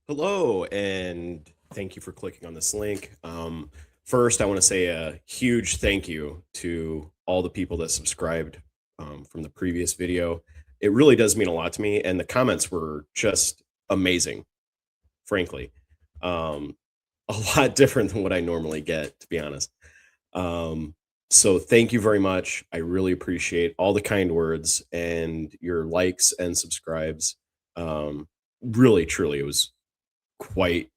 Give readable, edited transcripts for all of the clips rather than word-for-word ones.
Hello, and thank you for clicking on this link. First, I want to say a huge thank you to all the people that subscribed from the previous video. It really does mean a lot to me, and the comments were just amazing, frankly. Um, a lot different than what I normally get, to be honest. Um, so, thank you very much. I really appreciate all the kind words and your likes and subscribes. Um, Really, truly, it was quite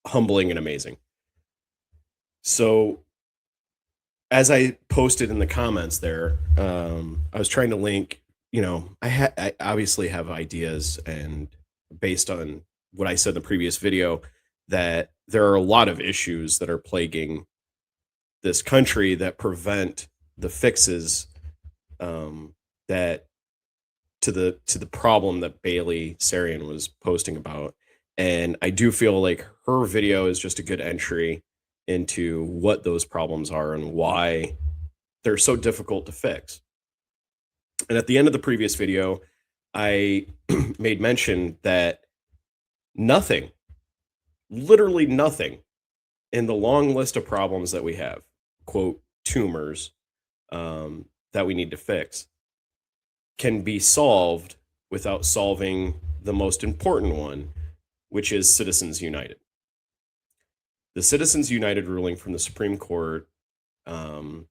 humbling and amazing. So, as I posted in the comments there, I was trying to link, I obviously have ideas and based on what I said in the previous video that there are a lot of issues that are plaguing this country that prevent the fixes um, that to the problem that Bailey Sarian was posting about. And I do feel like her video is just a good entry into what those problems are and why they're so difficult to fix. And at the end of the previous video, I made mention that nothing, literally nothing, in the long list of problems that we have, quote, tumors, that we need to fix, can be solved without solving the most important one, which is Citizens United. The Citizens United ruling from the Supreme Court, um,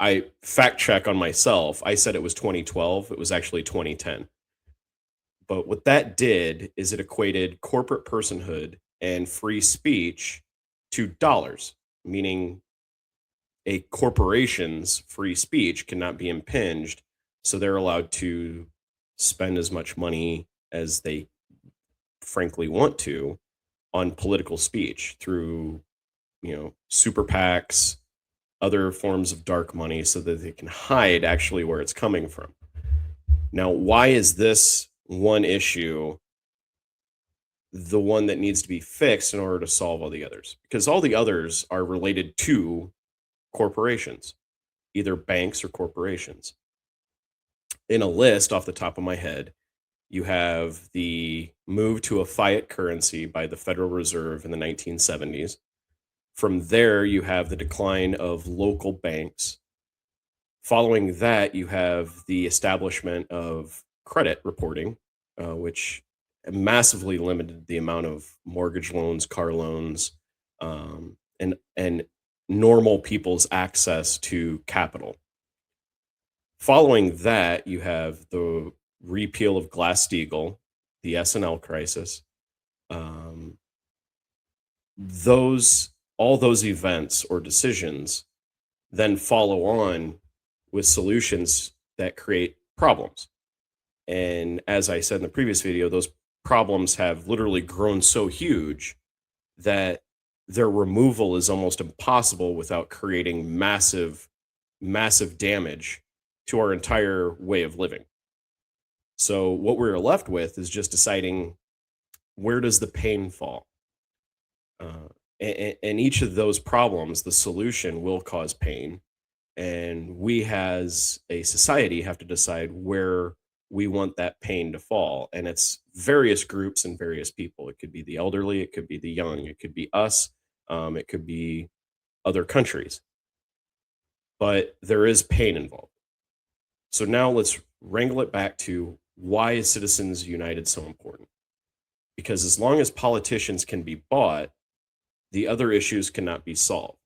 I fact check on myself. I said it was 2012. It was actually 2010. But what that did is it equated corporate personhood and free speech to dollars, meaning a corporation's free speech cannot be impinged. So they're allowed to spend as much money as they frankly want to on political speech through, super PACs, other forms of dark money so that they can hide actually where it's coming from. Now, why is this one issue the one that needs to be fixed in order to solve all the others? Because all the others are related to corporations, either banks or corporations. In a list off the top of my head, you have the move to a fiat currency by the Federal Reserve in the 1970s. From there, you have the decline of local banks. Following that, you have the establishment of credit reporting, which massively limited the amount of mortgage loans, car loans, and normal people's access to capital. Following that, you have the repeal of Glass-Steagall, the S&L crisis. Um, those all those events or decisions then follow on with solutions that create problems. And as I said in the previous video, those problems have literally grown so huge that their removal is almost impossible without creating massive, massive damage to our entire way of living. So what we're left with is just deciding where does the pain fall? And each of those problems, the solution will cause pain. And we as a society have to decide where we want that pain to fall. And it's various groups and various people. It could be the elderly, it could be the young, it could be us, it could be other countries. But there is pain involved. So now let's wrangle it back to why is Citizens United so important? Because as long as politicians can be bought, the other issues cannot be solved.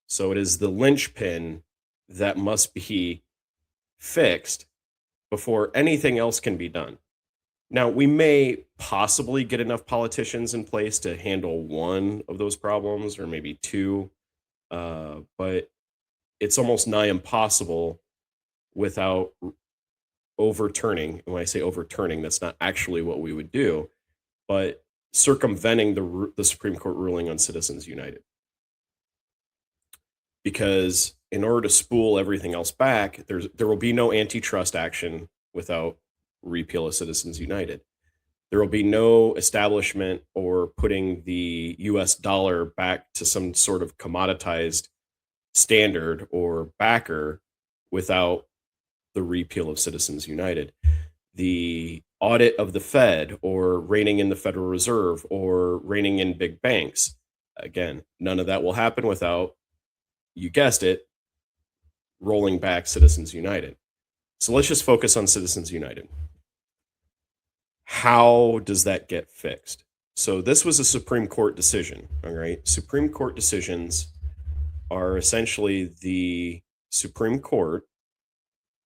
So it is the linchpin that must be fixed before anything else can be done. Now, we may possibly get enough politicians in place to handle one of those problems or maybe two, but it's almost nigh impossible without overturning. And when I say overturning, that's not actually what we would do, but circumventing the Supreme Court ruling on Citizens United. Because in order to spool everything else back, there will be no antitrust action without repeal of Citizens United. There will be no establishment or putting the US dollar back to some sort of commoditized standard or backer without the repeal of Citizens United. audit of the Fed or reining in the Federal Reserve or reining in big banks. Again, none of that will happen without, you guessed it, rolling back Citizens United. So let's just focus on Citizens United. How does that get fixed? So this was a Supreme Court decision, all right? Supreme Court decisions are essentially the Supreme Court,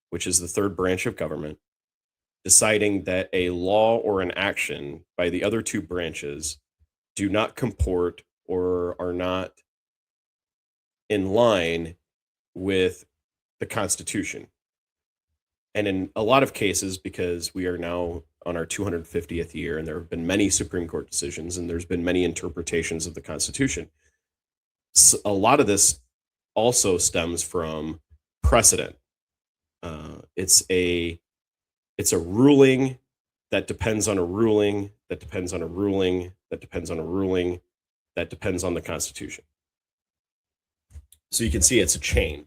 which is the third branch of government, deciding that a law or an action by the other two branches do not comport or are not in line with the Constitution. And in a lot of cases, because we are now on our 250th year and there have been many Supreme Court decisions and there's been many interpretations of the Constitution, a lot of this also stems from precedent. It's a ruling that depends on a ruling that depends on a ruling that depends on a ruling that depends on the Constitution. So you can see it's a chain.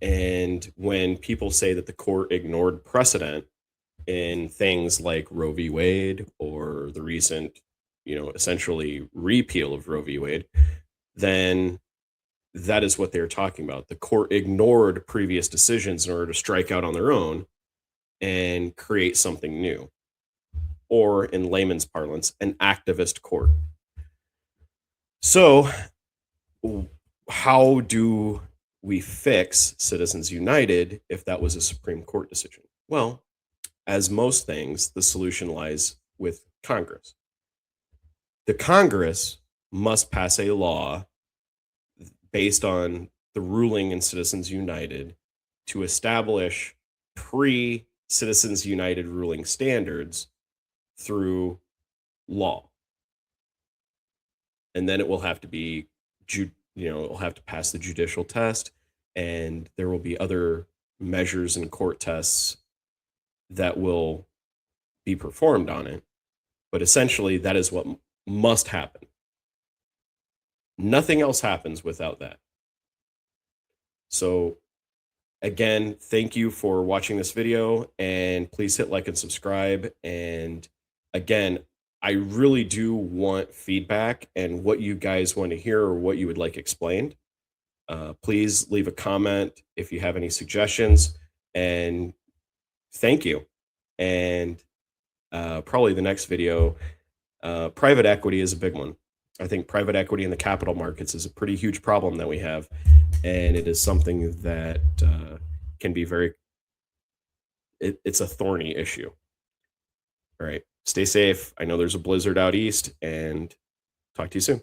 And when people say that the court ignored precedent in things like Roe v. Wade or the recent, essentially repeal of Roe v. Wade, then that is what they're talking about. The court ignored previous decisions in order to strike out on their own and create something new, or in layman's parlance, an activist court. So how do we fix Citizens United if that was a Supreme Court decision? Well, as most things, the solution lies with Congress. The Congress must pass a law based on the ruling in Citizens United to establish pre-Citizens United ruling standards through law. And then it will have to be, it'll have to pass the judicial test, and there will be other measures and court tests that will be performed on it. But essentially, that is what must happen. Nothing else happens without that. So again, thank you for watching this video, and please hit like and subscribe. And again, I really do want feedback and what you guys want to hear or what you would like explained. Please leave a comment if you have any suggestions, and thank you. And probably the next video, private equity is a big one. I think private equity in the capital markets is a pretty huge problem that we have, and it is something that can be it's a thorny issue. All right, stay safe. I know there's a blizzard out east, and talk to you soon.